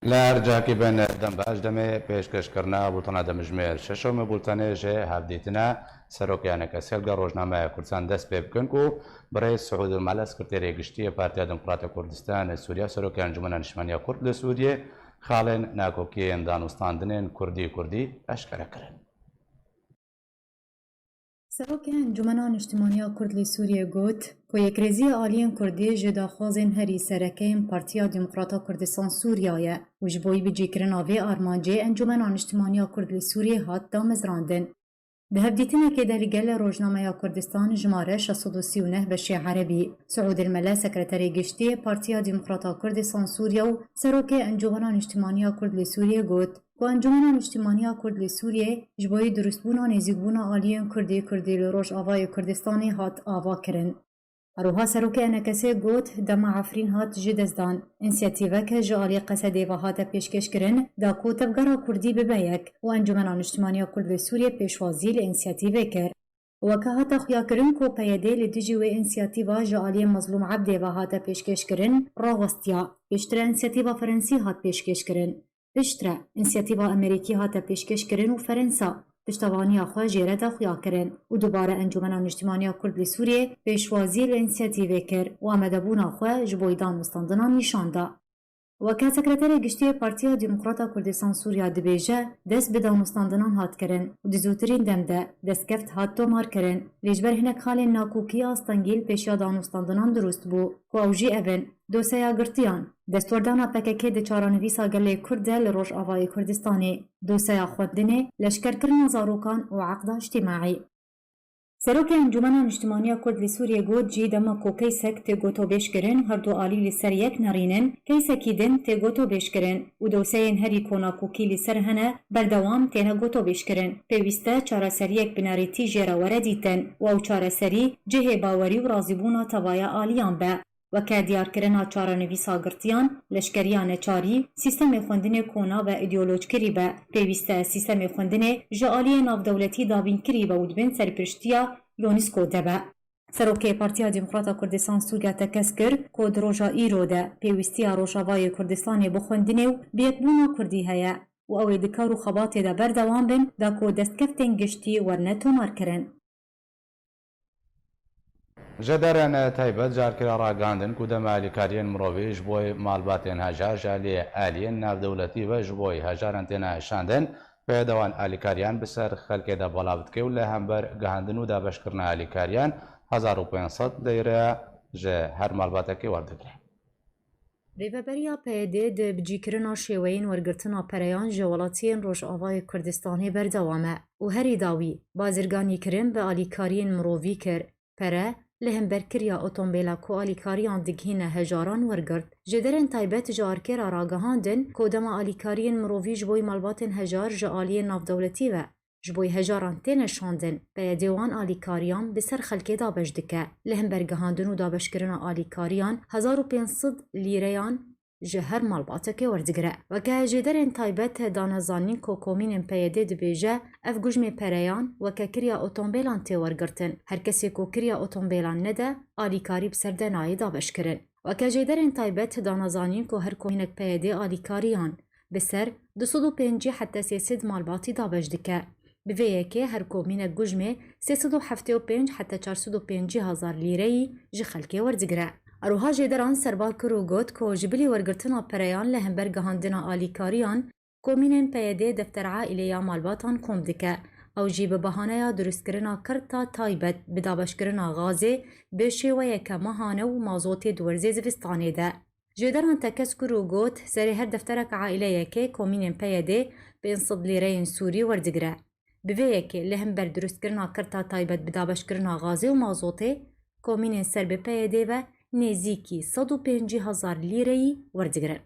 لارجاکی بین دم باش دمه پیشکش کرنا بولتنا دمجمیر ششم بولتنه جه هفدیتنا سروکیانه سلگا روزنامه کردستان دست پی بکن کو برای سعود المعلا سکرتری گشتی پارتیا دموکرات کردستان سوریا سروکیان جمعه نشمانیا کرد لسوریه خالن ناکوکی دانوستاندنین کردی اشکره کرن. سروک انجمن اجتماعی کرد سوریه گوت که یکریزی آلیان کردی جداخوازن هری سرکیم پارتیا دموکراتا کردستان سوریایه و جبوی بجیکرن آوی آرمانجه انجمن اجتماعی کرد سوریه هات دامزراندن. ده هفدیتنا که دلیگل روزنامه کردستان جماره 639 بشی عربی سعود الملا سکرتری گشتی پارتیا دموکراتا کردستان سوریا و سروک انجمن اجتماعی کرد سوریه گوت و انجمن اجتماعی کرد سوریه جبوی درستبونا نزیگبونا آلیان کردی لروش آوای کردستانی هات آوا کرن. روها سروک انکسی گوت دم عفرین هات جدزدان انسیاتیوه که جالی قصدی و هات پیشکش کرن دا کو تبگرا کردی ببیک و انجمن اجتماعی کرد سوریه پیشوازی لانسیاتیوه کر. وکه هات خویا کرن کو پیاده لدیجی و انسیاتیوه جالی مظلوم عبدی و هات پیشکش کرن راوستیا پیشتر انسیاتیوه فرنسی هات پیشکش کرن پیشتر انسیاتیوه امریکی هات پیشکش کرن و فرنسا پشتوانی آخوا جیرت خویا کرن و دوباره انجمن اجتماعی کرد سوریه پیشوازی لانسیاتیوه کر و آمدبون آخوا جبویدان مستندنان نشان دا. وکه سکرتری گشتی پارتیا دموکراتا کردستان سوریا دبیجه دست به دانستاندنان هات کرن و دزوترین دمده دست کفت هات تومار کرن لیجبر هنک خال ناکوکی آستانگیل پیشیا دانستاندنان درست بو و اوجی اون دوسیا گرتیان دستوردانا پککی ده چارانویسا گله کرده لروش آوای کردستانی دوسیا خودنه لشکر کرن زاروکان و عقد اجتماعی. سروک انجمن اجتماعی کرد سوریه گوت جی دما کو کیسک تی گوتو بیش کرن هر دو عالی لسر یک نرینن کیسکی دن تی گوتو بیش کرن و دوسین هری کونا کوکی لسر هنه بردوام تینا گوتو بیش کرن پیوسته چاره سری یک بناریتی جیرا وردیتن و او چاره سری جه باوری و رازیبونا توایا آلیان به وکه دیار کرنا چارانویسا گرتیان لشکریان چاری سیستم خوندن کونا و ایدئولوژیکی به پیوسته سیستم خوندن جالی ناودولتی دابین کری و ودبن سرپرشتیا یونسکو دبه. سروک پارتیا دموکراتا کردستان سوریا تکس کر که دروژا ایرو ده پیوستیا روشاوای کردستان بخوندنه و بیکبونا کردی هیا و اوی دکارو خبات ده بردوان بن دا که دستکفتن گشتی ورنه تومار کرن. جدران تایبت جارکرا راگاندن کودم آلیکاریان مرویج بوی مالباتین هجار جالی آلیین ناو دولتی و جبوی هجاران تینا شاندن پیدوان آلیکاریان بسر خلق دا بلاوت که و لحنبر گهاندنو دا بشکرنا آلیکاریان 1500 دیره جه هر مالباتا که وردگره. ریوبریا پیده ده بجیکرنا شیوین ورگرتنا پریان جوالاتین روش آوای کردستانی بردوامه و هری داوی بازرگانی کرن به آلیکارین مرووی کر پره لهمبرکریا اتومبیلا کو آلیکاریان دگهین هجاران ورگرد جدرن تایبت جارکر آراگهاندن کودما آلیکارین مرووی جبوی مالباتن هجار جالی نافدولتی و جبوی هجاران تین شاندن به دیوان آلیکاریان بسر خلکی دابش دکه لهمبرگهاندن و دابشکرنا آلیکاریان 1500 لیریان جهر مالباتک وردگره و که جدرن تایبت دانزانین کو کومین پیاده دبیجه اف گوجم پریان و که کریا اتومبیلان تی ورگرتن هر کسی کو کریا اتومبیلان نده آلیکاری بسرده نایی دابش کرن و که جدرن تایبت دانزانین کو هر کومینک پیاده آلیکاریان بسر 250 حتی 300 مالباتی دابش دکه بویه که هر کومینک گوجم 375 حتی 450 هزار لیره جه خلکی وردگره اروها جدران سربال کرو گوت که جبلی ورگرتنا پریان لهمبر گهاندنا آلیکاریان کومینن پیاده دفتر عائله مالباتان کوم دکه او جیب بهانه درست کرنا کرتا تایبت بدابش کرنا غازه بشه و یک ماهانه و مازوت دورزه زوستانه ده. جدران تکس کرو گوت سری هر دفترک عائله که کومینن پیاده به انصد لیرین سوری وردگره. بویه که لهمبر درست کرنا کرتا تایبت بدابش کرنا غازه و مازوت کومینن سر به پیاده و نزیکی 150,000 لیره وردگرن.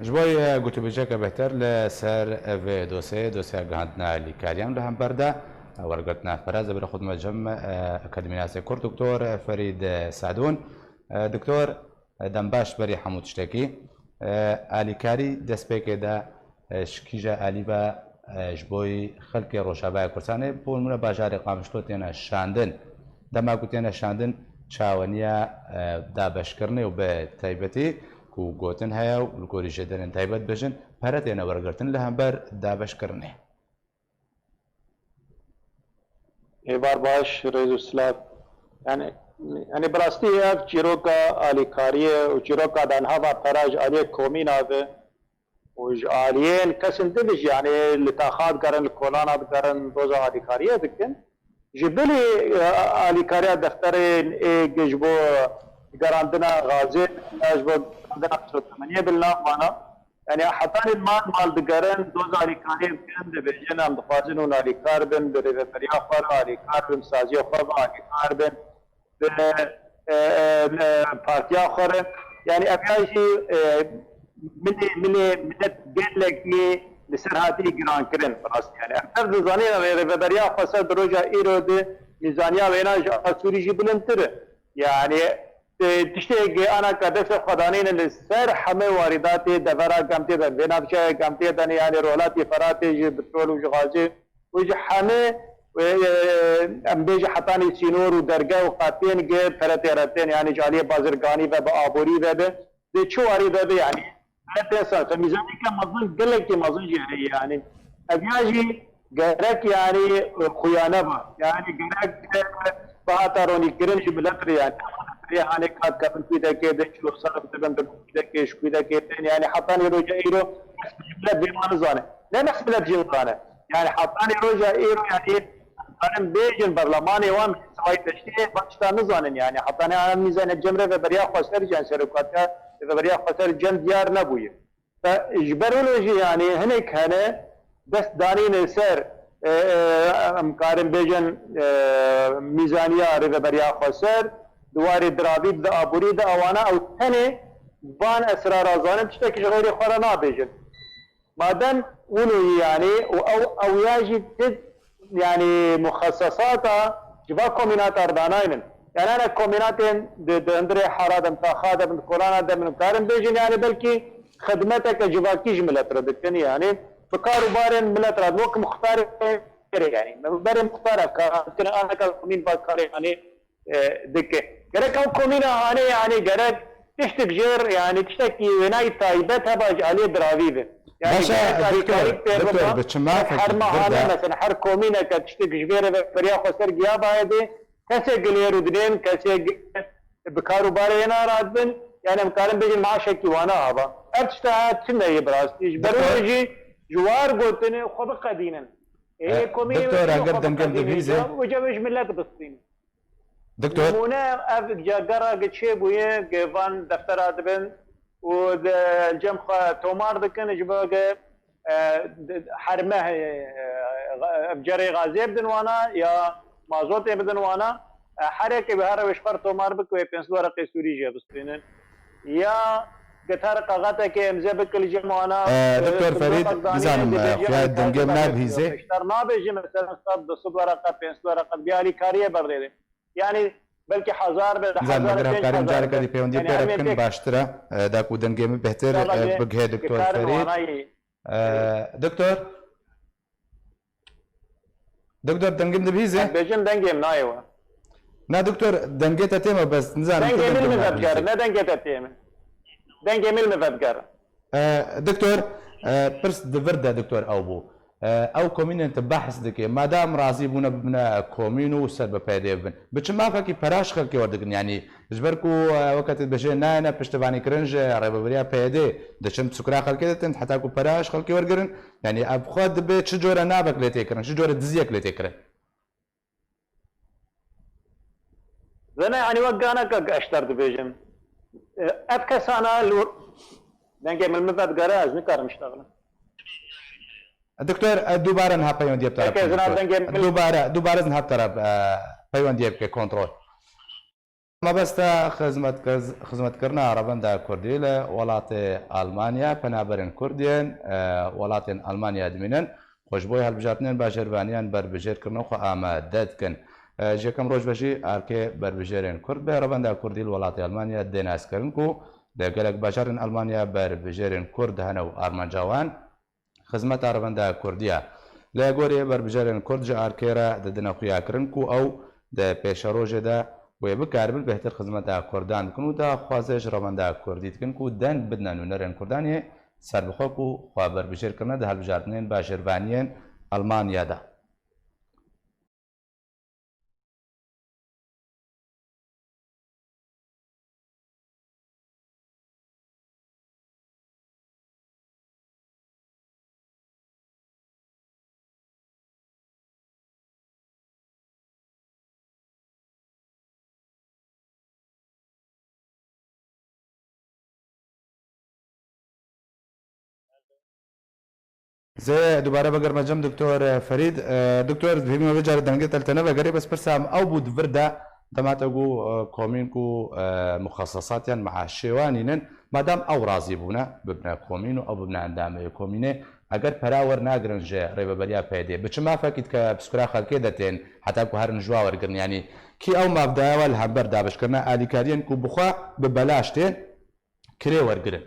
جبوی گوتو بیجه که بهتر لسر و دوسه گهاندنا آلیکاریان لهم برده ورگرتنا فراز بر خود مجمع اکادمی ناسی کرد دکتور فرید سعدون دکتور دنباش بری حمود شتکی آلیکاری دست پیک ده شکیجه آلی و جبوی خلق روشابای کرسانه بولمون باجار قامشتو تینا شاندن دما گوتینا شاندن چاوەنیە دابەشکردنی و بە تایبەتی و گوتن هەیە و گۆری ژێدەرێن تایبەت بژن پەرە تێنە وەرگرتن لە هەمبەر دابەشکردنێ. ێبار باش ڕێز و سلااف يعني براستی ev çîroka alîkariyê û çîroka danhava pera ji aliyê komî nave û ji aliyên kesên din jî yani li taxa dikarin li kolana dikarin doza alîkariyê dikin ji bilî alîkariya defterên ê ji bo gerandina gazê ji bo gerandina qîsotemeniyê bil navbana yani hetanên mal digerin doza alîkariyê bikin dibêjin em dixwazin hûn alîkar bin bi rêveberiya xwe re alîkar bin saziya xwe ve alîkar bin partiya xwe re yani ev jî millet gelekî li ser hatî girankirin rast yani ev dizanîn rêveberiya xwe ser di roja îro de mîzaniya wêna ji Sûrî jî bilindtir e yani tiştekî ana kadefê xwedanîn li ser hemê warîdatê devera gemtê de vênavçeyê gemtê de yani rolatê feratê ji petrol û ji gazê û ji hemê em bêje hetanê sînor û derge û qetiyên gê peretêretên yani ji aliyê bazirganî ve bi aborî ve be dê çi warî ve be yani peretê mîzaneke mezin gelekî mezin jî heye yani ev ya jî gerek yani xuyane be yani gerek bahata ronîkirin ji millet re yani yani kat kapın kuyudaki de çilo sarıp tıbın kuyudaki şu kuyudaki yani hatta ne roja iro millet bimanı zane ne mesele diyor zane yani hatta ne roja iro yani benim bejin barlamanı var sahip işte baştanı zanen yani hatta ne anam mizane cemre ve beriya khasar can serukata ve beriya khasar can diyar ne buyu fa ijbaroloji yani henek hane bes dani ser امکارم بیجن میزانیا رو بریای خسر دواری درابی د ابوری د اوانا او تنه بان اسرار ازانم تشتكي غير خورنا بیجن مادن اولو يعني او يجب يعني مخصصات جبا كومينات ارداناين يعني انا كومينات د اندري حرادم تاخاد من كولانا د من كارم بيجن يعني بلكي خدمتك جبا كيج ملت ردكن يعني فكارو بارن ملت رد وك مختار يعني بارن مختار كان انا كمين بكاري يعني دكه جرك او كومينا يعني جرك تشتك جير يعني تشتكي وناي تايبتها باج عليه دراويبه يعني دكتور بتشما حر معانا مثلا حر كومينا كتشتك جبير فريا خسر جياب هذه كسي جليرو دين كسي بكارو بارينا رادبن يعني مكارن بيجي معاشك وانا هذا ارتشتها تسمى يبراستي بروجي جوار قلتني خب قدينا ايه كومينا دكتور اگر دنگم دبيزه وجبش ملت بسطين دكتور نمونه اف جاگرا گچه بويه گوان دفتر ادبن و الجمخ تومار دكن جبا حرمه بجري غازي بدن وانا يا مازوت بدن وانا حركه بهار وشفر تومار بك و 5 ورقه سوري جابستين يا قطار قاغته كي امزه بكل جمعنا دكتور فريد نظام خويا دنگم نابهيزه اشتر نابهيزه مثلا صد 200 ورقه 5 ورقه بيالي كاريه برده يعني بلکه هزار به هزار مگر کاریم جاری کردی پیوندی پیرا کن باشتره داکو دنگیم بهتر بگه دکتور فرید دکتور دنگیم دبیزه بجن دنگیم نایوا نه دکتور دنگیت تیمه بس نزار دنگیم المذکر نه دنگیت تیمه دنگیم المذکر دکتور پرس دورده دکتور او بو او كومين انت بحث دكي ما دام راضي بونا بنا كومينو سر بپیدا بن بچ ما فكي پراش خلكي وردگن يعني جبركو وقت بجي نانا پشتباني كرنج ربابريا پیدا دچم سكرا خلكي دتن حتى كو پراش خلكي ورگرن يعني اب خود به چجوره نابك لتي كرن چجوره دزيك لتي كرن زنا يعني وقانا اشتر دبيجم ابكسانا دنگي من مبد غراز نكر مشتغل دكتور دوباره نها پیوندی بتره دوباره نها بتره پیوندی بک کنترل ما بس تا خدمت کرنا عربان دا کردی ل ولات آلمانیا پنابرن کردین ولات آلمانیا دمینن خوشبوی هالبجارتنین باجربانیان بر بجر کرنو خو آمادت کن جکم روز بشی آرکه بر بجرین کرد به عربان دا کردی ولات آلمانیا دیناس کرن کو دگلک باجرن آلمانیا بر بجرین کرد هنو آرمان جوان خدمت عربنده کردیه لگوری بر بجارن کرد جا آرکیرا ددنا خویا کرن کو او د پیشروج ده وێ بکاربن بهتر خزمەتا کوردان بکن و داخوازێژ ڕەوەندا کوردی بکن و دەنگ بدنن و نەرێن کوردانێ سەربخۆک و خوابەربژێرکردنە دە هەڵبژاردنێن باشێربانیان ئەڵمانیادا. زي دوباره بقر مجم دكتور فريد دكتور فيما بجار دنگت التنبه قريب بس برسام او بود فردا تماتقو كومينكو مخصصات مع الشيوانين مادام او راضي بونا ببنا كومينو او ببنا اندام كومينه اگر پراور ناگرن جه ریبه بریا پیدا بچما فکر که بسکرا خلقی دتین حتی کو هر نجوا ورگرن یعنی کی او مبدا ول هبر دابش کرنا الیکاریان کو بخوا ببلاشته كري ورقرن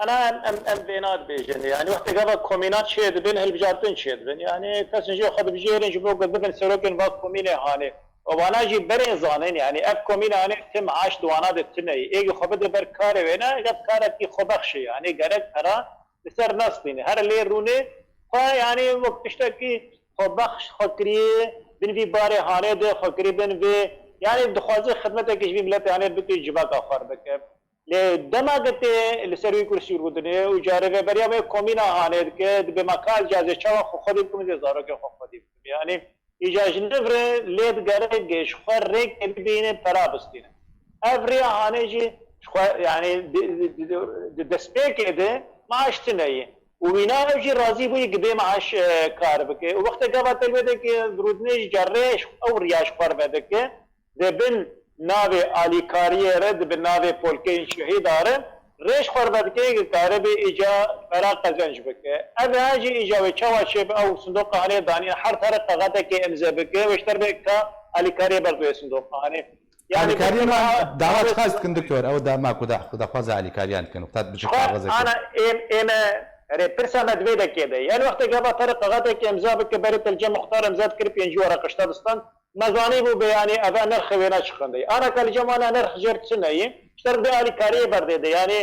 انا ام بينات بيجن يعني وقت قبل كومينات شيد بين هالبجارتين شيد بين يعني كاسنجي خد بجيرين جبوا قدبن سروكن باك كومينه هاني وانا جي بري زانين يعني اف كومينه هاني تم عاش دوانات التني ايجي خبد بركاره وينا جاب كارتي خبخش يعني قرق ترى بسر نصبين هر اللي روني يعني وقت اشتكي خبخش خكري بن في باري هاني ده خكري بن في يعني دخوازي خدمتك ايش بملت يعني بتي جباك اخر بك لدماغت لسروي كرسي ودنه وجاره بريا में कोमिना आने के बेमकाल जाजे चावा खुद को मुझे जारो के खुद यानी इजाज नवरे लेद गरे गेश खर रे के बीने तरابستين افري आने जी يعني دسبيك ده معاش تنيه وبينا جي راضي بو يقدي معاش كار بك وقت قبل تلبده के درودنه جرش او رياش خر بده के دبن ناوی آلیکاری رد به ناوی پولکین شهید آره ریش خورد که کاره به ایجا فرا قزنج بکه اگه هاجی ایجا و چوا شب او صندوق هانه دانی هر طرف قاعده که امضا بکه وشتر به کا آلیکاری برای صندوق هانه يعني آلیکاری ما دعوت خاص کن دکتور او دا ما کدا خواز آلیکاریان کن وقت بچه کاغذ انا ام ره پرسانه دویده کده یعنی وقتی که با طرف قاعده که امضا بکه برای الجمع مختار امضا کر پنج ورقه اشتادستان مزاني بو بياني أبا نرخ وينا شخندي أنا كالجمانا نرخ جرت سنة اشترك بألي كاريه بردي يعني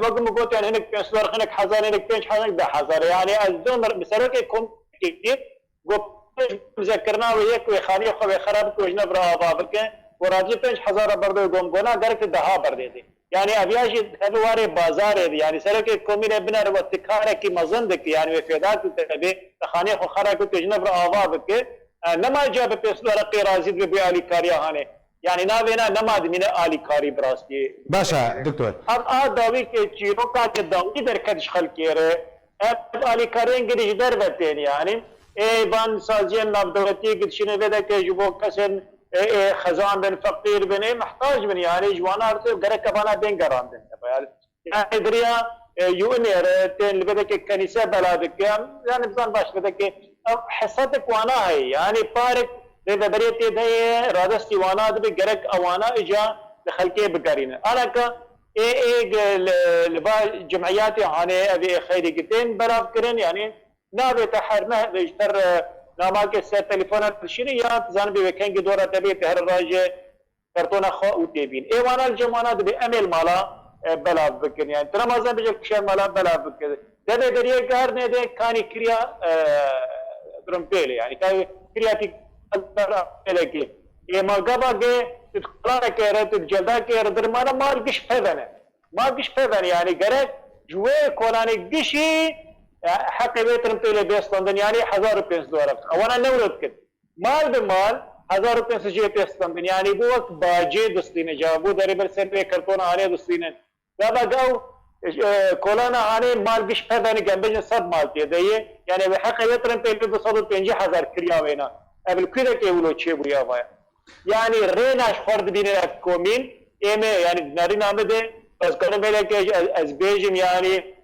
وقت مقوت يعني هناك سوار خنك حزار هناك بينش حزار ده حزار يعني الزوم بسرعة يكون كتير قلت مذكرنا وياك ويخاني خو ويخرب كوجنا برا بابك وراجي بينش حزار بردي قوم قونا قرك دها بردي يعني أبياجي هذواري بازار يعني سرعة كومين بنا روتكارة كي مزندك يعني وفيدات تبي خاني خو خرب كوجنا برا بابك نما جاب بيسلو رقي رازيد ببيالي كاريا هاني يعني نابينا نما دمينا آلي كاري براستي باشا دكتور داوي كي چيرو کا کے داوي در کدش خل کیره آلي كارين گدش در بتين يعني اي بان سازين نابدوتي گدشنه بده كي جبو كسن خزان بن فقير بن محتاج بن يعني جوانا ارتو گرك بانا بين گران دن يعني دريا يونير تن بده كي كنيسه بلادك يعني بزان باش بده كي حصتك وانا ہے يعني پارک ده بريتي ده رادستي وانا ده گرك اوانا اجا لخلقي بقارين انا ك لبا جمعياتي هاني ابي خيري قتين بلاف كرن يعني نابي تحرنا بيشتر ناماك سه تليفونات الشيري يا زان بي وكان دورة تبي تهر الراجه كرتون خو وتبين اي وانا الجمانه ده بامل مالا بلاف بكن يعني ترى ما زال بيجي شيء مالا بلاف بكن ده دريه كار نه ده كاني كريا ترمبيلي يعني كاي كرياتيك لكن ما قبل تدخلنا كيرت الجلدا كير درمانا ما القش فذنا ما القش فذنا يعني قرأت جوه كولاني قشي حق بيت ترمبيلي بيس لندن يعني 1000 روپیه دولار وانا نورد كده مال بمال 1000 روپیه سجيه بيس لندن يعني بو وقت باجي دستين جابو داري برسل بي كرتون عليه دستين قبل قاو كولانا هاني مال قش فذنا جنبين صد مالتي ديه يعني بحق بيت ترمبيلي بصدر 50,000 كريا وينا قبل كده كيقولوا شيء بويا بايا يعني ريناش فرد بين الكومين إيمه يعني نارين عمده بس كانوا بيلك از بيجم يعني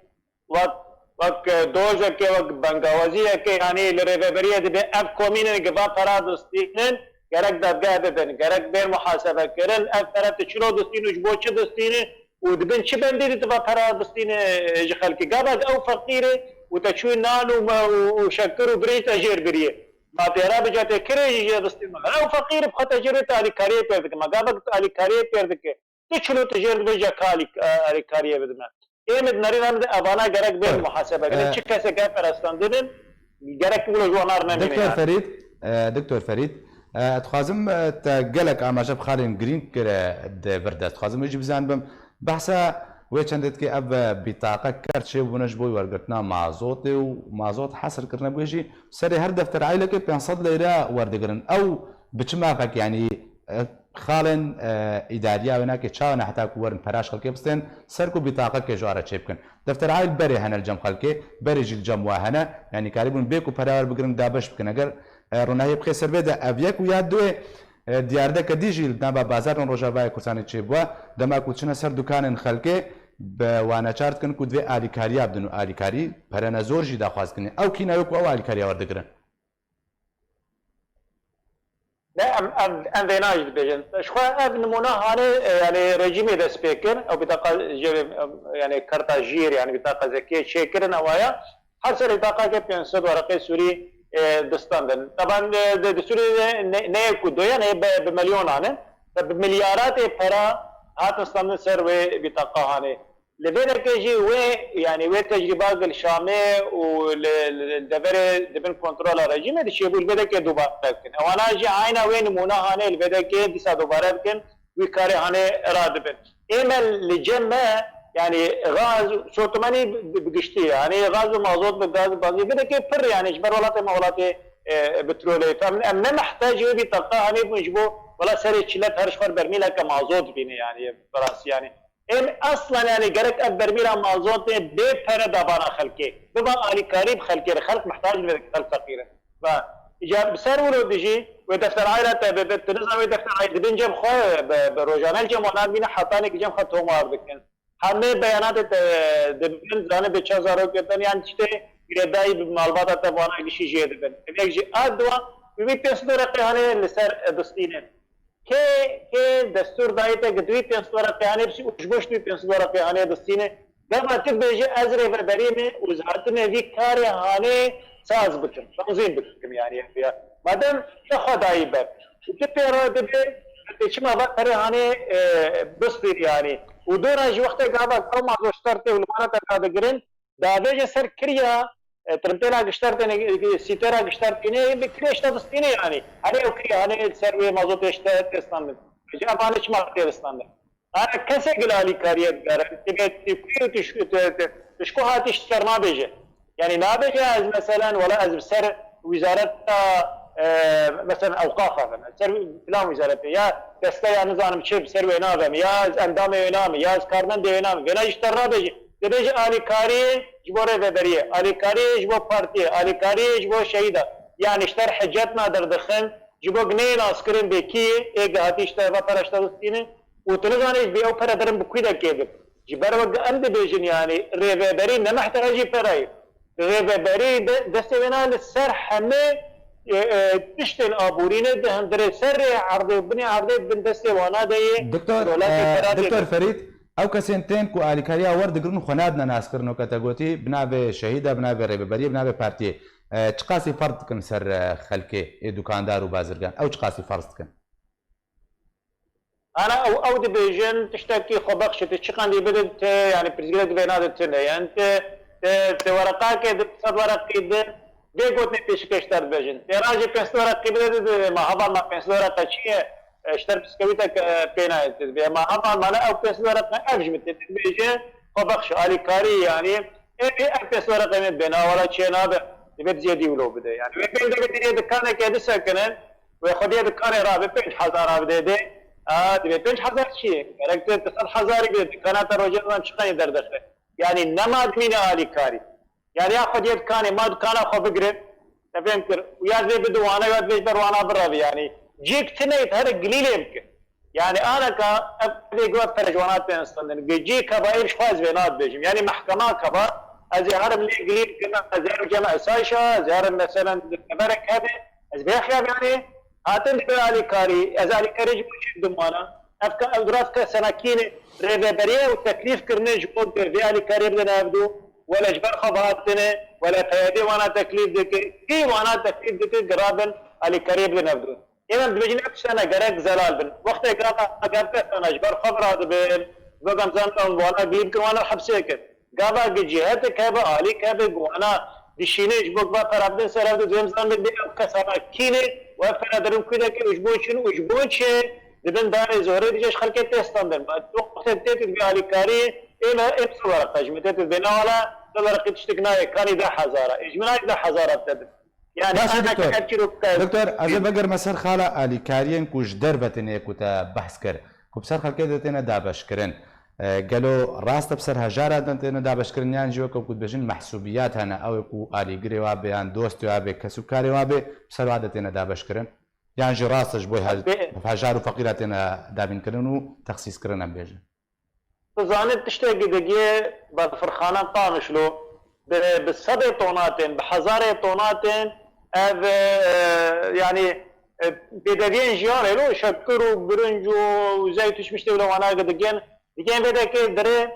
وقت دوزة كي وقت بنغوازية كي يعني لريفبرية دي أب كومين نقبا فراد دستينن غرق دادگاه دادن غرق بين محاسبة كرن أب فراد تشلو دستين وجبو چه دستين ودبن چه بندي دي تبا فراد دستين جخل كي قابد أو فقيرة وتشوي نال وشكر وبريت أجير بريه ما تیرا بجاته کری دستی مگر او فقیر بخاطر جرت علی کاری پیدا مگر بگت علی کاری پیدا که تو چلو تجربه بجا کالی علی کاری بدنا ایمد نرین هم ابانا گرک به محاسبه کنه چه کسی که پرستاندن گرک ولو جوانار نمینه دكتور فريد تخازم تقلق اماجب خالين جرين كره بردست تخازم يجي بزان بم بحثا ويشندت كي اب بطاقه كرت شي بونج بوي ورقتنا مازوت ومازوت حصر كرنا بوجي سري هر دفتر عائله كي 500 ليره وردقرن او بچما فك يعني خالن اداريه هناك تشاون حتى كورن فراش خلكي بستن سركو بطاقه كي جواره تشيبكن دفتر عائل بري هنا الجم خلكي بري جيل جم وهنا يعني كاريبون بيكو فرار بقرن دابش بكن اگر رونایی بخیر بده اویک و یاد دوی دیارده کدیجی نبا بازار روجاوای کسانی چی بوا دما کوچنا سر دکان خلکه به وانچارت کن کدوی آلیکاری ابدنو آلیکاری پرنا زور جی دخواست کنی او کی نایو کو او آلیکاری وردگرن نه ام دیناج بجن شخوا اب نمونه هانه يعني رژیمی دست پیکر او بطاقه يعني كارتا جير يعني بطاقه ذكيه شيكرن اوايا حصل بطاقه که 500 ورقه سوری دستاندن طبعا دستوری نه کدویا نه بمليون هانه بمليارات para هات استاندن سر و بطاقه هانه لبنه كيجي و يعني و تجربه الشامه والدبر دبن كنترول رژیم دي شي بول بده کې دوباره کن وانا جي عينا وين نمونه هانه البده کې دسا دوباره کن وی کار هانه اراد بن ایمل لجمع يعني غاز شوتماني بقشتي يعني غاز ومازوت بالغاز بازي بده كيف فر يعني اجبر ولاته مولاتي بترولي فمن محتاج بطاقه هاني بنجبو ولا سري تشلت هرشفر برميل كمازوت بيني يعني براس يعني ان اصلا يعني قرك برميل مازوت بفر دبانا خلكي بما علي كريم خلكي الخلق محتاج لخلق فقير ف اجاب بسر ولو بيجي ودفتر عائله بتنظم دفتر عائله بنجم خو بروجانال جمعنا بينا حطاني جم خطهم واردكن همه بیانات دبن زانه به 4000 کتن یعنی چته گردای معلومات تبانا گشی جیده بن یک جی ادوا بی پیسو رقیانه لسر دستینه که دستور دایته گدوی پیسو رقیانه بسی وجبوش دوی پیسو رقیانه دستینه قبل تبجي ازري بربريمه وزارتنا في كاري هاني ساز بكم تنظيم بكم يعني فيها مادام تخداي باب وتبيرو دبي تشما بكري هاني بسطير يعني ودورا جي وقت قابا كم ما اشترته والمانه تقدرين دابج سر كريا ترمتنا اشترتني سيترا اشترتني بكريش تفستيني يعني عليه وكريا انا سروي مازوت اشترت استاندر جا بانش ما استاندر انا كسي قلالي كارير تبي تشكو هاتش سر ما بيجي يعني ما بيجي از مثلا ولا از سر وزاره مثلا اوقاف سر فلان وزاره يا دسته يا نظام شيب سر وينام يا اندام وينام يا كارمن وينام ولا اشترى بيجي بيجي الي كاري جبوره بدريه الي كاري جبو بارتي الي كاري جبو شهيده يعني اشتر حجتنا دردخن جبو جنين عسكرين بكي ايج هاتش تبع پرشتاستينه وتنزانيش بيو پر درم بكويدا كيد جبر وق اند بيجن يعني ريبري نمحتاجي براي ريبري دستوينا للسر حمه تشتن ابورينه دهندر سر عرض بني عرض بن دستوانا دي دكتور فريد او كسنتين كو اليكاريا ورد قرن خنادنا ناس كرنو كاتاغوتي بنابه شهيده بنابه ريبري بنابه بارتي تقاسي فرض كن سر خلكي دكاندار وبازرگان او تقاسي فرض كن انا او ديفيجن تشتكي خبخش تشقان دي بدت يعني بريزيدنت بينات يعني انت ورقاك صد ورقي دي قوتني پیشکش در بجن تراجي 500 ورقي بده ما هبا ما 500 ورقه شيء اشتر بسكويتك بينات ما هبا ما او 500 ورقه افجمت بيجي خبخش علي كاري يعني اي 500 ورقه من بينا ولا شيء نابه بيت زيادي ولو بده يعني بين ده دكانه كده سكنن وياخذ دكانه رابع 5000 بده دبي 5000 شيء كاركتر 9000 دكانات روجنا شقين در دخله يعني نماد من علي كاري يعني ياخذ يد كان ما دكان اخو بقرب تفهم كر ويا زي بدو انا يا زي وانا برا يعني جيك تنيت هذا قليل يمكن يعني انا ابدي قوات فرجوانات انستن جيك كبا ايش فاز بينات بيجم يعني محكمه كبا ازهر اللي قليل كما ازهر جمع سايشا ازهر مثلا برك هذا ازبيخ يعني هاتن علي كاري ازالي كاري جبوش دمانا افكا ادراس كسناكين ريبريه والتكليف كرنيج قد في علي كاري بدنا نبدو ولا جبر خباتنا ولا تيادي وانا تكليف دك كي وانا تكليف دك قرابن على قريب لنبدو إذا بجني أكشنا قرق زلال بن وقت قرق قرق أنا جبر خبرات بين بقام زمان وانا بيمكن وانا حبسيك قابا جهتك هبا عليك هبا وانا دشينيش بقى فرابدن سرابدن زم زمان بدي كسرنا كيني وفر درم كذا كي وجبون شيء دبن دار زهرة ديش خلك تستندن وقت تيت بيالي كاري إما إبصر قجمتت بنا ولا تبرق تشتكنا كاري ده حزارة إجماع ده حزارة تد يعني أنا دكتور از بگر مسر خاله علی کارین کوش دربتنه کوتا بحث کر کو بسر خلک دتنه دابش کرن قالوا راست بسر هجارة دنتنا دابش کرن یان جو کو بجن محسوبیات هنا او کو علی گری و بیان دوست و به کسو کاری و به بسر عادتنا دابش کرن یان جو راستش بو هجار و فقیراتنا دابین کرن و تخصیص کرن ام بیجن زانت تشتاق دقيقة بالفرخانة طامشلو بالصدى طوناتين بحزارة طوناتين يعني بدقين جيار لو شكروا برنجو وزيتوش مشتي ولا وانا دقين بدك دري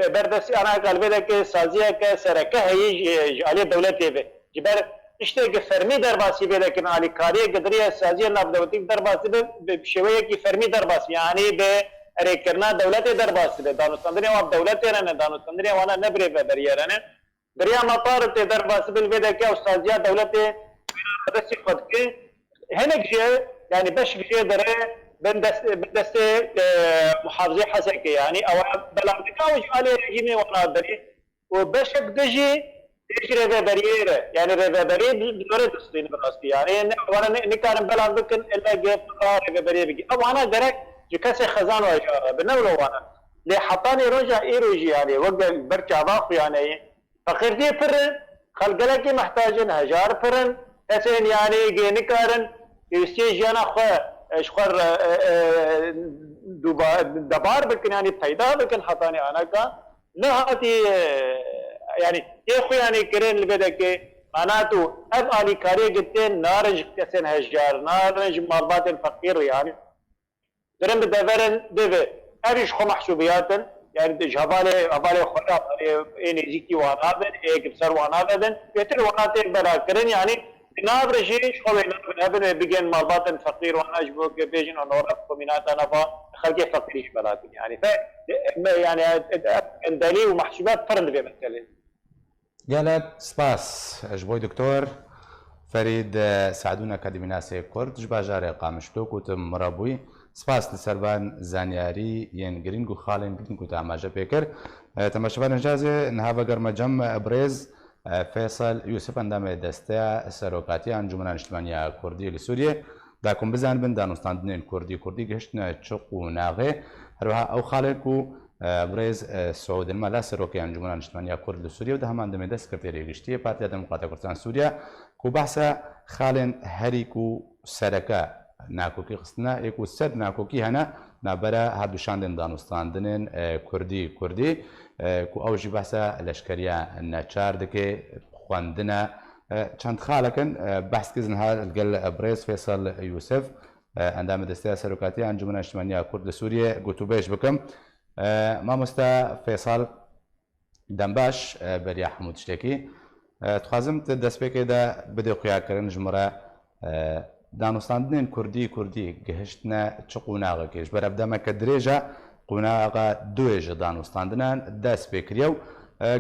بردس انا قال بدك سازيه كسركه هي عليه دولتي به جبر اشتاق فرمي درباسي بدك على كاريه قدريه سازيه نبدوتي درباسي بشويه كي فرمي درباسي يعني ب کرنا دولت در باسته دانستندری و دولت رنه دانستندری وانا نبره بدریه رنه دریا مطار ته در باسته بده که استادیا دولت رسی خود که هناك شيء يعني باش شيء دره بندست محافظه حسكه يعني او بلامدكا وجالي رجيمي وانا دري وباش دجي تجري بريره يعني بري بدور دستين براستي يعني وانا نكارن بلامدكن الا جيب قرار بري او انا درك جكاسي خزان وإشارة بنولو وانا لي حطاني رجع إيروجي يعني وقت برجع باخو يعني فقيرتي فرن خلقلكي محتاجين هجار فرن هسين يعني جيني كارن يستيج انا اشخر دبار بكن يعني فايدة بكن حطاني انا كا نهاتي يعني يخو يعني كرين اللي بدك معناته افعالي كاري جتين نارج كسن هجار نارج مربات الفقير يعني درم بدفرن دفه أريش خو محسوبياتن يعني جهبالي خراب يعني زيكي وانابن إيك بسر وانابن بيتر واناتي بلا كرن يعني نابرجيش خو نابن بيجن مالباتن فقير وانا جبوك بيجن ونورف كومينات انا فخلقي فقيريش بلاكن يعني ف يعني اندالي ومحسوبات فرن بمثل قالت سباس اجبوي دكتور فريد سعدون أكاديمي ناسي كورد جباجاري قامشتو كوتم مرابوي سپاس لسربان زانیاری ین گرینگ و خالین گرینگ و تعماجه پیکر تماشاگران اجازه نهاو گرم جمع برز فیصل یوسف اندام دسته سروکاتی انجمن اجتماعی کردی لسوریه داکم بزن بن دانستاندن کردی گشتن چق و ناغه هروها او خالین کو برز سعود الملا سروکی انجمن اجتماعی کرد لسوریه و ده هم اندام دست کردی گشتی پارتی دموکرات کردستان سوریه کو بحث خالین هری کو سرکا ناکۆکی خستنە یەک و سەد ناکۆکی هەنا نابەرە هەردووشاندن دانوستاندنن کوردی کو ئەوژی بەسە لەشکریە نەچار دەکێ خوێندنە چەند خاڵەکەن بەحسکردن هەر لەگەڵ برێز فێسەڵ یوسف ئەندامە دەستەیە سەرۆکاتی ئەنجومەن نیشتیمانیە کورد لە سووریە گوتوبێژ بکەم مامۆستا فێساڵ دەمباش بەریا هەموو شتێکی دخوازم دەستپێکێدا بدێ قویاکردن ژمارە دانوستاندنên Kurdî gihiştine çi qûnaxekê ji ber evdemeke dirêj e qûnaxa duê ji danûstandinan dest pê kiriye û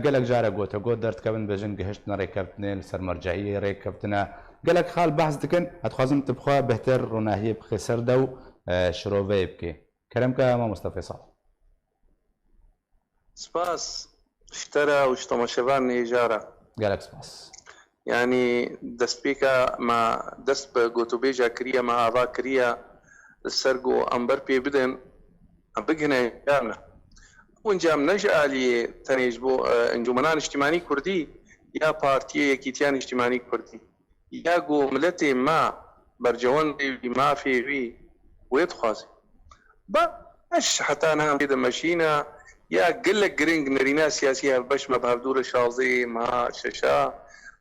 gelek jare gotegot derdikevin bêjin gihiştina rêkevtinê li ser mercehiyê rêkevtine gelek xal behs dikin dixwazim tu bixwe bihter ronahiyê bixê ser de û şiroveyê bikê keremke Mamosta Fêsal سپاس اشترى وش تماشفان نيجارة gelek spas يعني دسبيكا ما دسب جوتوبيجا كريا ما هذا كريا السرقو أمبر بي بدن بجنا جامنا ونجام نجا لي تنيجبو انجمنان اجتماعي كردي يا بارتي كيتيان اجتماعي كردي يا جو ملتي ما برجوان ما في ويتخاز باش حتى انا بيد ماشينا يا قلك جرينج نرينا سياسيه باش ما بهدور شازي ما ششا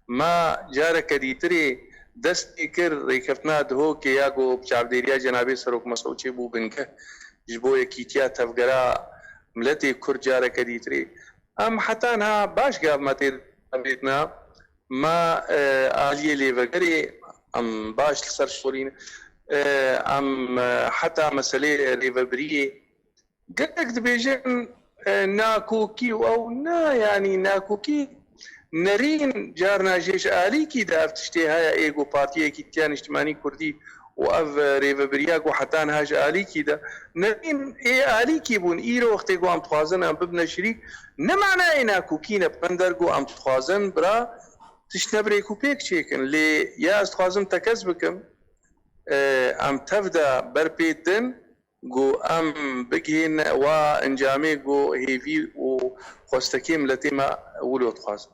ما جارك ديتري دست كر ريكفتنا دهو كي ياغو بشابديريا جنابي سروك مسوچي بو بنك جبو يكيتيا تفغرا ملتي كر جارك ديتري ام حتى انها باش قاب ما بيتنا ما آلية ليفقري ام باش لسر شورين ام حتى مسألة ليفبرية قلت دبيجن ناكوكي او نا يعني ناكوكي نرين جارنا جيش آلي كي داف تشتي هاي ايغو بارتيه كي تيان اجتماعي كردي واف ريفبرياك وحتى هاج آلي كي دا نرين اي آلي كي بون ايرو وقت يقو ام تخوازن ام ببنا شريك نمعنا اينا كوكينا بندرقو ام تخوازن برا تشنبري كوبيك تشيكن لي يا استخوازن تكذبكم ام تفدا بربيتن جو ام بجين وانجامي جو هيفي وخوستكيم لتيما ولو تخوازن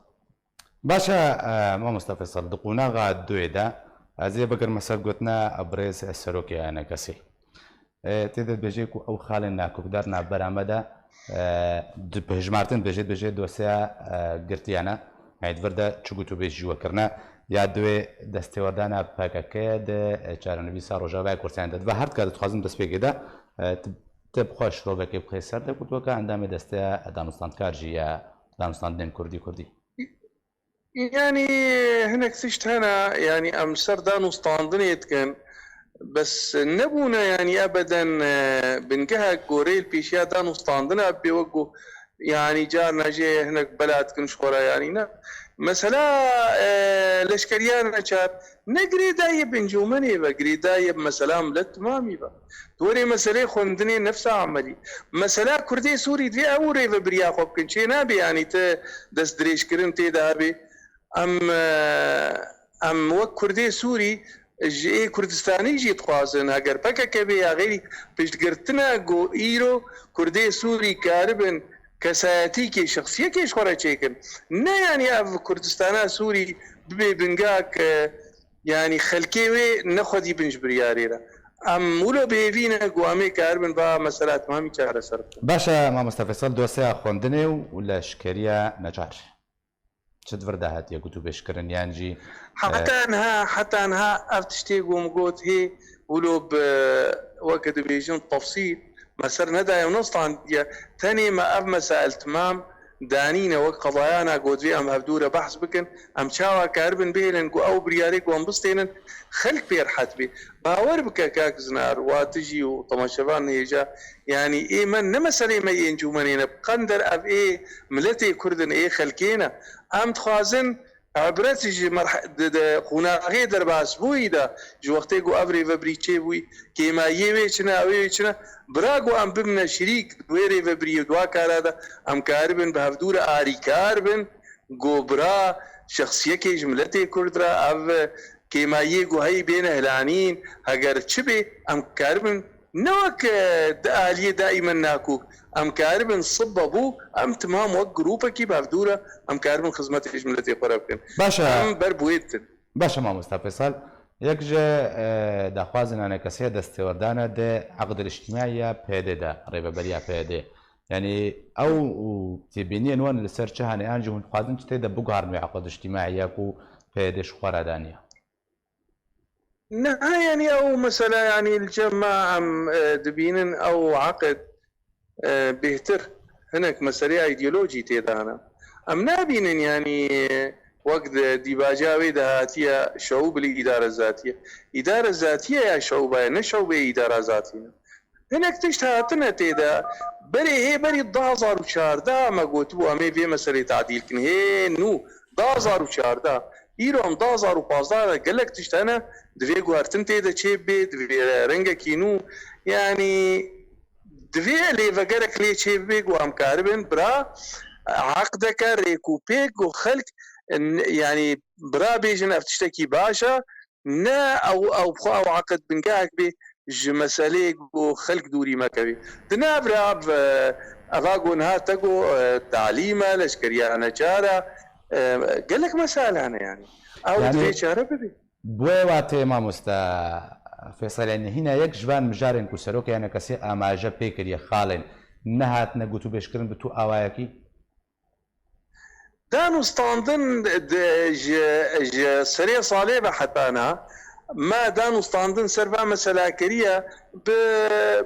باشا ما مصطفى صدقونا غاد دويدا ازي بقر مسال قلتنا ابريز السروكي انا كسي تيد بيجيكو او خالنا كوكدارنا برامدا بهجمارتن بيجي دوسيا قرتيانا عيد فردا تشوغوتو بيجي وكرنا يا دوي دستوردانا باكاكي د چارنويسا روجاوا كورسان د هارد كاد تخازم دس بيجدا تبخوش روبكي بخيسر د كوتوكا عندما دستا دانستان كارجيا دانستان دين كردي يعني هناك سشت هنا يعني ام سردان وسطاندنيت كان بس نبونا يعني ابدا بنقها كوريل بيشيا دان وسطاندنا بيوقو يعني جارنا جي هناك بلاد كنشورا يعني مثلا لشكريانا شار نقري دايب نجومني بقري دايب مثلا ملت مامي با دوري مسألة خندني نفسها عملي مثلا كردي سوري دي اوري فبريا خوب كنشي نابي يعني دس دريش كرن تي دابي ام وك كردي سوري جي كردستاني جي تخوازن اگر بكا كبي غيري بيش قرتنا جو ايرو كردي سوري كاربن كساتي كي شخصية كيش خورا تشيكن نا يعني اف كردستانا سوري ببي بنقاك يعني خلكيوي نخدي بنج برياريرا ام ولو بيفينا قوامي كاربن با مسألات مهمة كارا سرب باشا ما مصطفى صل دوسيا خوندني ولا شكريا نجار شد فردا هاتي قلتو بشكرن يانجي حتى انها افتشتي قوم قوت هي ولو بوقت بيجون تفصيل مسر ندى ونصطان تاني ما اب مسائل تمام دانينا وقضايانا قوت في ام هبدورة بحث بكن ام شاوا كاربن بيلن قو او برياريك وام بسطينن خلق بير حتبي باور بكا كاك زنار واتجي وطماشبان يجا يعني ايه من نمسالي ما ينجو منينا بقندر اب ايه ملتي كردن ايه خلقينا ام تخوازن عبرت جي قناغي درباس بوي دا جو وقتي قو افري فبريتشي بوي كيما يوي چنا اوي چنا براغو ام بمنا شريك دويري فبري دوا كارا دا ام كاربن بهفدور آري كاربن قو برا شخصية كي جملتي كردرا اف كيما يقو هاي بين هلانين هاگر چبي ام كاربن نوك آلية دائما ناكوك ام كاربن صب ابو ام تمام وق جروبا كي بافدوره ام كاربن خدمات جملتي قرابكن باشا ام بربويت باشا ما مصطفى صل يكجا داخوازن انا كسيه دستوردانا د عقد الاجتماعيه بيدي دا ريبابريا بيدي يعني او تبيني انوان السيرش هاني انجي من خوازن تيدا بوغار مع عقد اجتماعيه كو بيدي شخورا دانيا نعم يعني او مثلا يعني الجماعه دبينن او عقد بيهتر هناك مسألة ايديولوجي تيدانا ام نابينن يعني وقت ديباجاوي دهاتية شعوب الإدارة الذاتية إدارة الذاتية يا شعوبة نشعوب إدارة ذاتية هناك تشتهاتنا تيدا بري هي بري دازار وشار دا ما قوتو امي في مسألة تعديل كن هي نو دازار وشار دا إيرو دازار وبازار قالك تشتهانا دوي قوارتن تيدا چيب دوي رنگا كينو يعني دوی لی وگرک لی چه بیگ و امکاربن برا عقدك ريكوبيك وخلق يعني برا بيجن افتشتكي باشا نا او بخو عقد بنقاك بي مساليك وخلق دوري ما كبي دنا برا افاقو نها تقو تعليمه لشكريا انا جارة قال لك مسألة انا يعني او يعني شهر بدي بوي واتي ما مستا فيصل يعني هنا يك جبان مجارن كسروك يعني كسي اما جابيكر يا خالن نهات نقوتو بيشكرن بتو اوايكي دانو ستاندن سريع صالبة حتى انا ما دانو ستاندن سرفا مسلاكرية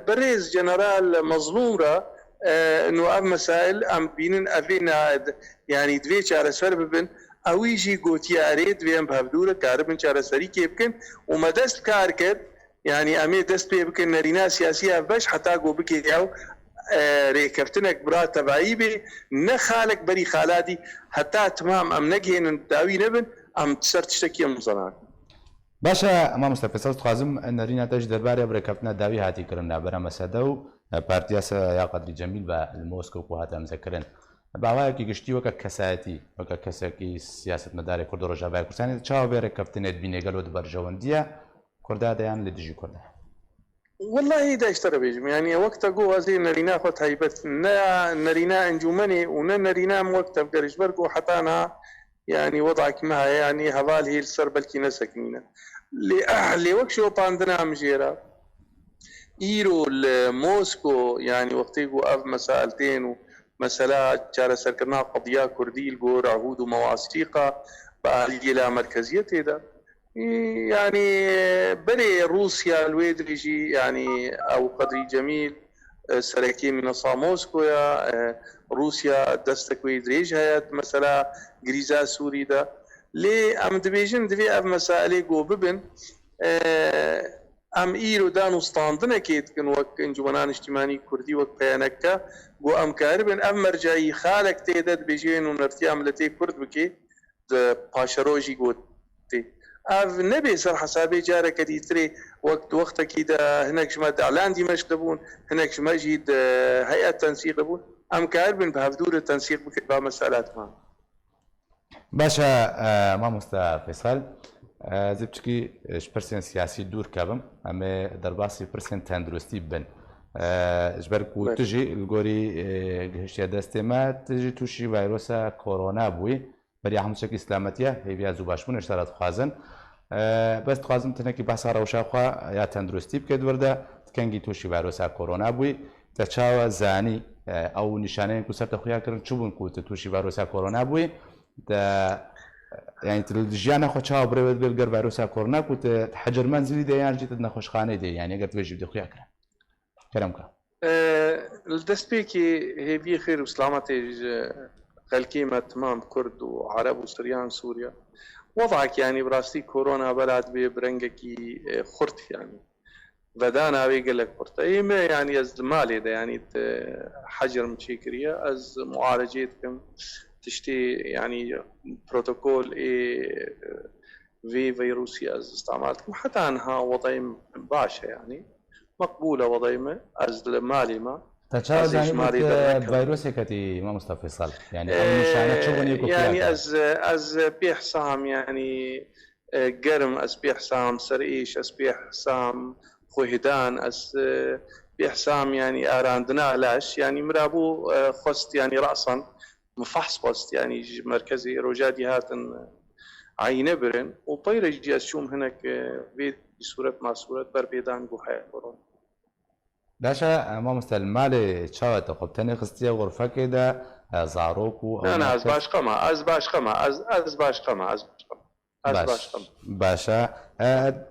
بريز جنرال مظلومة انه ام مسائل ام بينن افينا يعني دوي چاره سر ببن اوی جی گوتیاری دویم بهبدور کار بن چاره سری کی بکن و مدست کار کرد يعني امي دست بي بكن نرينا سياسيه باش حتى جو بكي ياو ريكفتنك برا تبعيبي نخالك بري خالادي حتى تمام ام نجهن داوي نبن ام تسر تشتكي مزنان باشا ما مصطفى فيصل تخازم نرينا تاج درباري بركبتنا داوي هاتي كرنا برا مسدو بارتياس يا قدري جميل بالموسكو وهذا مذكرن باوای کی گشتی وک کساتی وک کسکی سیاست مدار کرد رجاوی کردن چاو بر کفتنت بینگلو دبر جواندیا کرده دیان لدیجی کرده والله إذا اشترى بيجم يعني وقت جو هذه نرينا خد هيبت نرينا انجمني ونرينا وقت بقرش برقو حتانا يعني وضعك معها يعني هذال هي السرب الكي سكنينة اللي وقت شو باندنا مجيرا إيرو موسكو يعني وقت جو أف مسألتين ومسألة شارع سركنا قضية كردي الجور عهود ومواثيقة بأهلية مركزية هذا يعني بلي روسيا الويدريجي يعني او قدري جميل سركي من موسكويا روسيا دستك ويدريج هيات مثلا غريزا سوري دا لي ام دبيجن دبي اب مسائل جو ببن ام ايرو دانو ستاندنا كيت كن وك انجمنان اجتماعي كردي وك بيانكا جو ام كاربن ام مرجعي خالك تيدد بيجين ونرتي عملتي كرد بكي باشروجي جو اف نبي سر حسابي جارك كديتري وقت كده هناك شماد اعلان دمشق دبون هناك شماجيد هيئه تنسيق دبون ام كاربن بهفدور التنسيق بمسالات ما باشا ما مصطفى فيصل زبتكي برسن سياسي دور كابم اما درباسي برسن تندرستي بن جبركو تجي الجوري هشيا دستما تجي توشي فيروسا كورونا بوي بري همسك اسلامتيه هي بيا زوباشمون اشترات خازن بس تخازم تنكي بحثا روشاخوا يا تندرستي بكد ورده تكنجي توشي فيروسا كورونا بوي تشاوا زاني او نشانين كو سرت خويا كرن چوبن كو توشي فيروسا كورونا بوي يعني تلجيانا خو تشاوا بريد بالغر فيروسا كورونا كو تحجر منزلي دي يعني جيت نخوشخانه دي يعني قلت وجه بدي خويا كرن كلامك الدسبيكي هي بي خير وسلامتي الكيمة تمام كرد وعرب وسريان سوريا وضعك يعني براستي كورونا بلد ببرنجكي خرت يعني بدانا بيقول لك خرت اي ما يعني از مالي ده يعني حجر مشيكريا از معالجتكم تشتي يعني بروتوكول في فيروسي از استعمالكم حتى انها وضعيم باشا يعني مقبولة وضعيمة از مالي ما تشاوز يعني فيروسي كتي ما مصطفى فيصل يعني مشانه شغل يعني از بيحسام يعني قرم از بيحسام سرئيش از بيحسام خوهدان از بيحسام يعني اراندنا لاش يعني مرابو خست يعني راسا مفحص خست يعني مركزي روجادي هاتن عينه برن وطير جياس شوم هناك في صوره ما صوره بربيدان بوحي كورونا باشا ما مستل مالي تشاوت خبتني خستيا غرفة كده زاروكو أنا از باش قما باشا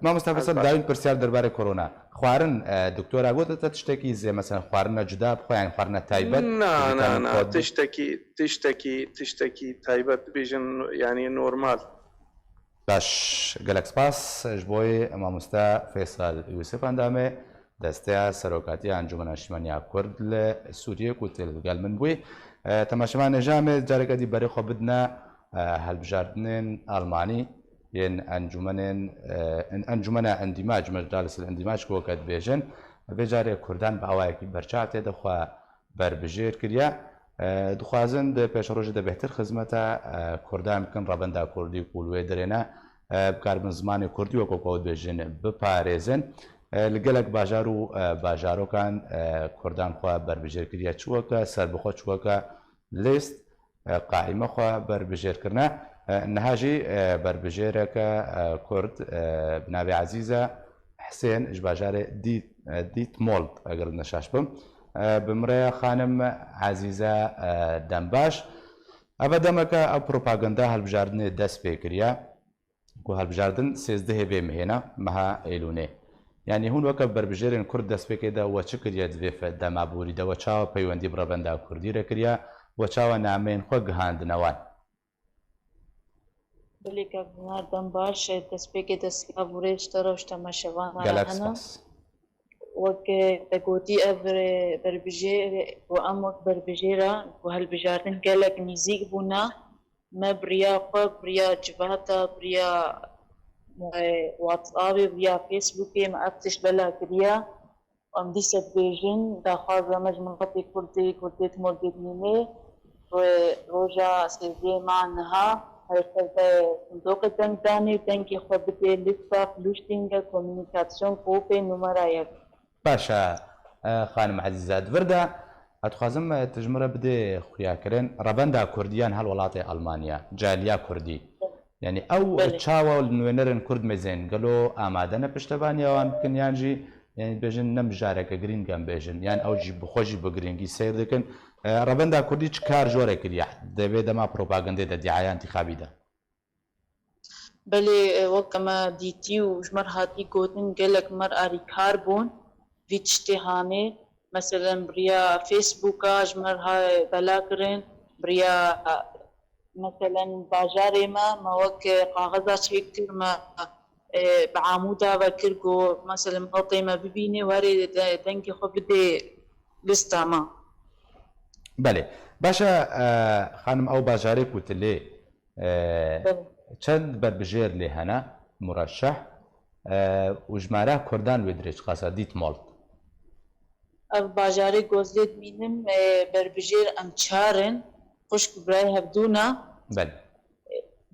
ما مستفسر داين برسيار درباري كورونا خوارن دكتور أقول تشتكي زي مثلا خوارنا جدا بخو يعني خوارنا تايبت نا تشتكي تايبت بيجن يعني نورمال باش قالك سباس جبوي ما مستفى فيصل يوسف اندامي دسته سروکاتی انجمن اجتماعی کرد لسوریه کوتل قال من بوی تماشامان جامع جارك دي بري خو بدنا هالبجاردن الماني ين انجمن اندماج مجالس الاندماج كو قد بيجن بجاري كردان باوايك برچات دخوا بربجير كريا دخوازن د پێشڕۆژە دە بهتر خزمەتە کوردان بکەن ڕەبەندا کوردی کوولوێ درێنە بکاربن زمانی کوردی وەکو کۆت بێژن بپارێزن لەگەلک باژار و باژارۆکان کوردان خوا بربژێرکردە چووەکە سەربخۆ چووەکە لیست قائمەخوا بربژێرکردە نەهاژی بربژێرەکە کورد بناوی عزیزە حسێن ژ باژارێ دیت مۆڵد ئەگەر نەشاش بم بمرەیە خانم عزیزە دەمباش ئەvە دەمەکە ئەو پرۆپاگەندا هەڵبژاردنێ دەست پێ کردە و هەڵبژاردن 13 هێبێ مهێنە مەها ئەیلونێ یعنی هون وەکە بربژێرن کورد دەست پێکێدا وە چ کردە دوێ دەمابووریدەوە چاوە پەیوەندی بڕەبەندا کوردی رەکریا وە چاوە نامێن خۆ گەهاندنەوەن بلي كابنار دنباش تسبيك دسلا بوريش تروش تماشوان على هنا وك تقوتي أفر بربجير وأمك بربجيرة وهالبجارتن قالك ميزيك بونا ما بريا قب بريا جبهتا بريا واتساب بريا فيسبوك ما أفتش بلا كريا وأم دي سبيجن داخل مجموعة كردي تمردد مني وروجا سيدي معناها صندوق الدنگدانی دنگی خود به لطفا فلوشتینگ کمیونیکاسیون کوپی نمره یک باشە خانم عزیزات وردا ئەتخوازم تژمرە بدێ خویاکردن ڕەبەندا کوردیان هەڵ وڵاتی ئەڵمانیا جالیا کوردی یعنی ئەو چاوە نوێنەرن کورد مەزێن گەلۆ ئامادەنە پشتەبانیاوان بکنیانجی یعنی بێژن نەم ژارێکە گرینگەم بێژن یان ئەوجی بخۆشی بە گرنگی سیر دەکەن ڕەبەندا کوردی چ کار جۆرە کردیا دەبێت دەما پرۆپاگەندەی دەدیعایان انتخابیدا بەێ وەکەمە دیتی و ژمەر هاتی گوتن گەلک مەر ئاری کار بوون وی تشتێهانێ مەسەلەن بریا فێسبووکە ژمەر بەلاکردن بریا مەسەلەن باژارێمە مەوەک قاغەزا چێکترمە بەعاموودا بەکرد و مەسەلەن هەڵتێمە ببینێ وەرێ دەنگی خۆ بدێ لستامە بەێ باشە خانم ئەو باژارێک وتە لێ چەند بربژێر لێ هەنا مرەشەح و ژمارە کوردان وێ درێژ قاسە دیت مۆڵ ئەو باژارێک گۆزلێت بینم بربژێر ئەم چارن خوشک برای هەبدوونە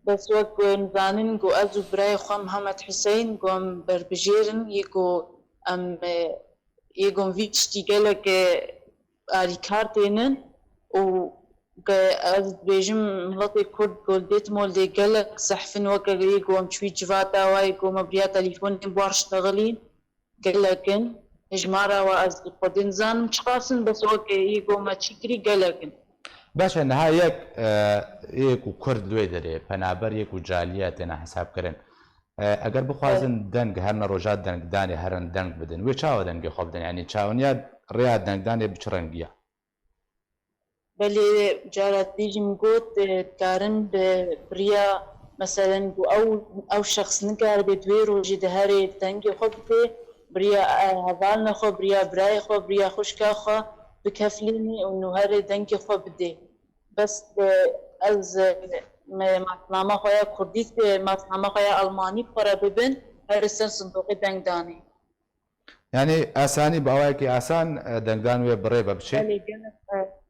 بەس وەک نزانن گۆ ئەز و برای خۆم هەمەد حوسەین گۆم بربژێرن یەگۆم وی تشتی گەلک ئاریکار تێنن و ئەز بێژم مڵەتی کورد گۆلدێت مۆلدێ گەلک سەحفن وەکە یەگۆم چوی جواتاوای گۆمە بریا تەلیفۆنی بوارشتەغڵین گەلەکن هژمارەوە ئەز خۆدێن زانم چقاسن بەس وەکە یەگۆمە چیکری گەلەکن باشە نەها یەک و کورد لێ دەرێ پەنابەر یەک و جالیە تێنە حسابکردن ئەگەر بخوازن دەنگ هەر نەڕۆژات دەنگدانی هەرن دەنگ بدن وێ چاوە دەنگی خۆ بدن ینی چاوەنیا ڕێیا دەنگدانێ بچ ڕەنگیە بەێ جارات دیژم گوت کارن بریا مەسەلەن بۆ ئەو شخص نکار بێت دوێ ڕۆژی دەهارێ دەنگی خۆ بدێ بریا هەڤال نەخۆ بریا برای خۆ بریا خوشکا خۆ بکەفلینی و نوهارێ دەنگی خۆ بدێ بەس ئەز ماسنامە خۆیان کوردی ماسنامە خۆیان ئەڵمانی پڕە ببن هەرسەر سندوقی دەنگدانی یعنی ئاسانی باوایەکی ئاسان دەنگدان وێ بڕێ بە بچێت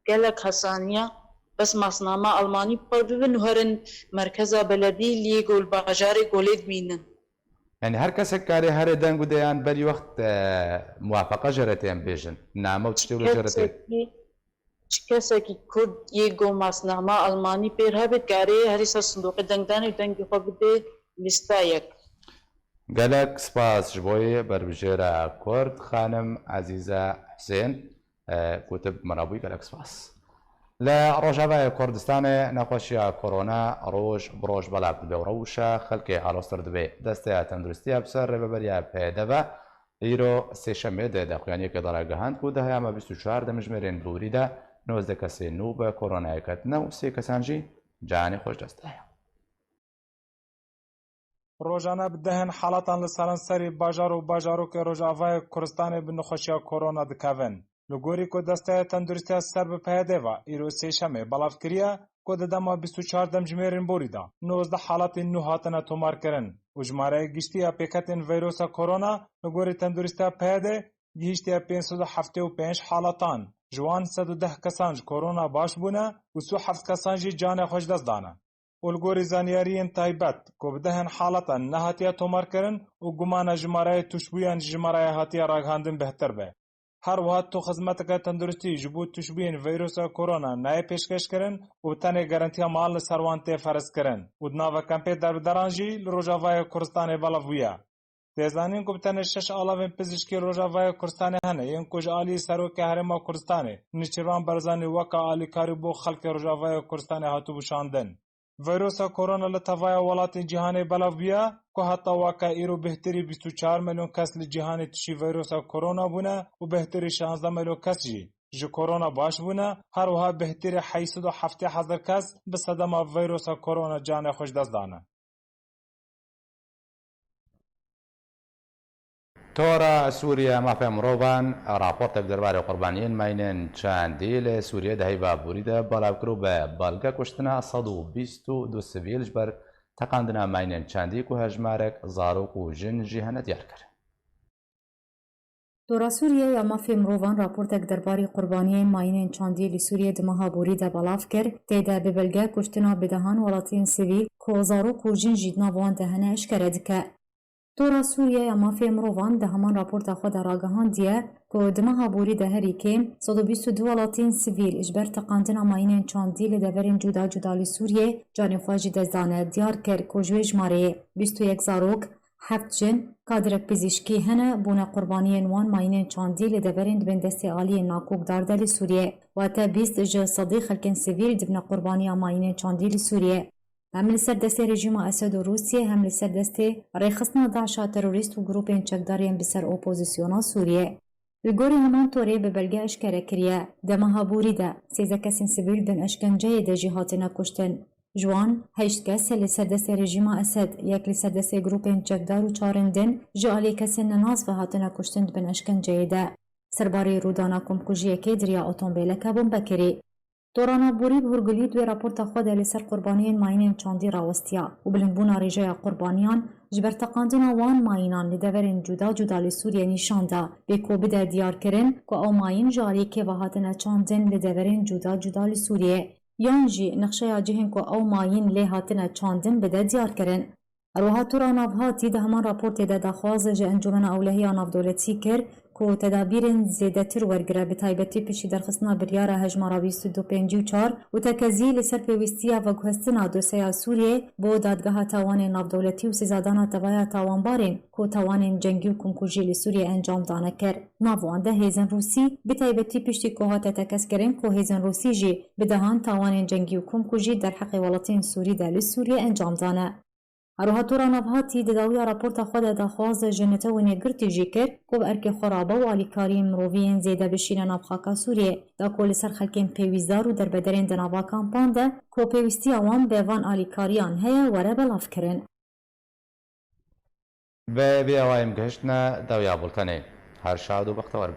گەلک هەسانیە بەس ماسنامە ئەڵمانی پڕ ببن و هەرن مەرکەزە بەلەدی لێ گۆل باژارێ گۆلێت بینن ینی هەر کەسێک کارێ هەرێ دەنگ و دەیان بەری وەخت موافقە ژەرەتیان بێژن نامە و تشتێ و ژەرەتێ کەسێکی کورد یەگۆ ماسنامە ئەڵمانی پێر هەبێت کارێ هەریسە سندوقی دەنگدانی و دەنگی خۆ بدێت لیستایەک گەلک سپاس ji بۆیە بربژێرە کورد خانم عەزیزە حوسێن گوتب مەرابووی گەلک سپاس لە ڕۆژاوای کوردستانê نەخۆشیە کۆرۆنا ڕۆژ بڕۆژ بەڵا بێ و ڕەوشە خەڵکێ ئالۆستر دەبێ دەستەیە تەندروستیە بسەر ڕێبەبەریە پێدەبە ئیرۆ سێشەمێ دەخوێنیەکە دەڕاگەهاند و دەهەیامە 24 دەمژمێرێن بوریدا 90 کەسێ نو بە کۆرۆنایەکەتنە و سێ کەسانجی جانی خۆش دەستایە ڕۆژانە بدەهێن حاڵاتان لە سەرانسەری باژار و باژارۆکە ڕۆژاوای کوردستانê bi nexweşiya korona dikevin. Li gorî ku desteya tenduristiya ser bi peyedêva îro sêşemê belav kiriye ku di dema 24 demjimêrên borî da 19 halatên nû hatine tomarkirin û jmareya giştiya pêketên vîrusa korona li gorî tenduristiya peyedê gihîştiye 575 halatan. Ji wan 110 kesan ji korona baş bûne û 107 kesan jî canê xwe ji dest dane. û li gorî zanyariyên taybet ku bi dehên halatan nehatiye tomarkirin û gumana jmareya tûşbûyan ji jmareya hatiye ragihandin bihtir be. Her wiha tu xizmeteke tenduristî ji bo tûşbûyên vîrusa korona nayê pêşkêşkirin û bi tenê garantiya mal li ser wan tê ferezkirin û di nava kempê derbideran jî li Rojavayê Kurdistanê belav bûye. Têzanîn ku bi tenê 6 alavên pizîşkî Rojavayê Kurdistanê hene yên ku ji aliyê Serokê Herêma Kurdistanê Nêçîrvan Barzanî weka alîkarî bo xelkê Rojavayê Kurdistanê hatibû şandin. ویروسا کرونا لطوای ولات جهان بلاف بیا که حتی واقع ایرو بهتری 24 میلیون کس لجهان تشی ویروسا کرونا بونه و بهتری 16 میلیون کس جی کرونا باش بونه هر وها بهتری 870,000 کس به صدمه ویروسا کرونا جان خوش دست دانه. تورا سوريا ما في مروبان رابورتك درباري قربانيين ماينين چاندي لسوريا دهي بابوري ده بالاكرو بالغا كشتنا 122 سيفيل جبر تقاندنا ماينين چاندي كو هجمارك زاروك و جن جهنة ديار كر. دورا سوریه یا مافی مروان راپورتک درباری قربانی ماینین چاندی لی سوریه دمها بوری ده بلاف کر تیده ببلگه کشتنا بدهان ولاتین سیویل که زاروک و جن جیدنا وان دهنه اشکره دکه. دورا سوریه یا مافی مروان ده همان راپورت خود راگهان دیه که دمها بوری ده هری کم 122 ولاتین سیویل اجبر تقاندنا ماینین چاندی لی دورین جدا جدا لی سوریه جانی خواجی دزدانه دیار کر که جویج ماره 21 زاروک 7 جن کادرک پزیشکی هنه بونه قربانیین وان ماینین چاندی لی دورین دبن دستی آلی ناکوک دارده لی سوریه و تا 20 جه صدی خلکن سیویل دبن قربانی ماینین چاندی لی سوریه. هم لسر دستی رژیم اسد و روسیه هم لسر دستی ریخستنا داعش تروریست و گروپین چکدارین بسر اپوزیسیونا سوریه. الگوری همان طوری به بلگه اشکره کریه دمها بوری ده 13 کسین سیویل بن اشکنجه ده جهاتنا کشتن. جوان 8 کس لسر دست رژیم اسد یک لسر دست گروپین چکدار و چارندن جالی کسین ناز و هاتنا کشتند بن اشکنجه ده. سرباری رودانا کمکوژیه که دریا اتومبیلکه بمبکری. دورانا بوری بهرگلی دوی راپورت خود لسر قربانیین ماینین چاندی راوستیا و بلندبونا ریجای قربانیان جبر تقاندنا وان ماینان لدورین جدا جدا لسوریه نیشانده بکو بده دیار کرن که او ماین جاری که و هاتنا چاندن لدورین جدا جدا لسوریه یان جی نقشه جهن که او ماین لی هاتنا چاندن بده دیار کرن. اروها تورا نافهاتی ده همان راپورت ده دخواز جه انجمن اولهی ناف دولتی کر که تدابیر زیده تر ورگره به تایبتی پیشی درخصنا بریار هجمارا 2254 و تکزی لسر پیوستیا و گوهستنا دوسیا سوریه با دادگاه تاوان ناف دولتی و سزادانا توایا تاوان بارین که تاوان جنگی و کنکوژی لسوریه انجام دانه کر. نافوانده هیزن روسی به تایبتی پیشتی که ها تتکس کرن که هیزن روسی جی بدهان تاوان جنگی و کنکوژی در حق ولاتین سوری ده لسوریه انجام دانه. اروها تورا نافهاتی دداوی راپورت خود دخواز جنته و نگرتی جی کر که ارک خرابه و آلیکاری مرووین زیده بشین نافخاکا سوریه دا کل سر خلکین پیویزدار و در بدرین دناوا کامپان ده که پیوستی اوان به وان آلیکاریان هیا وره بلاف کرن. به بیاوایم گشتنا داویا بولتنه هر شاد و بختور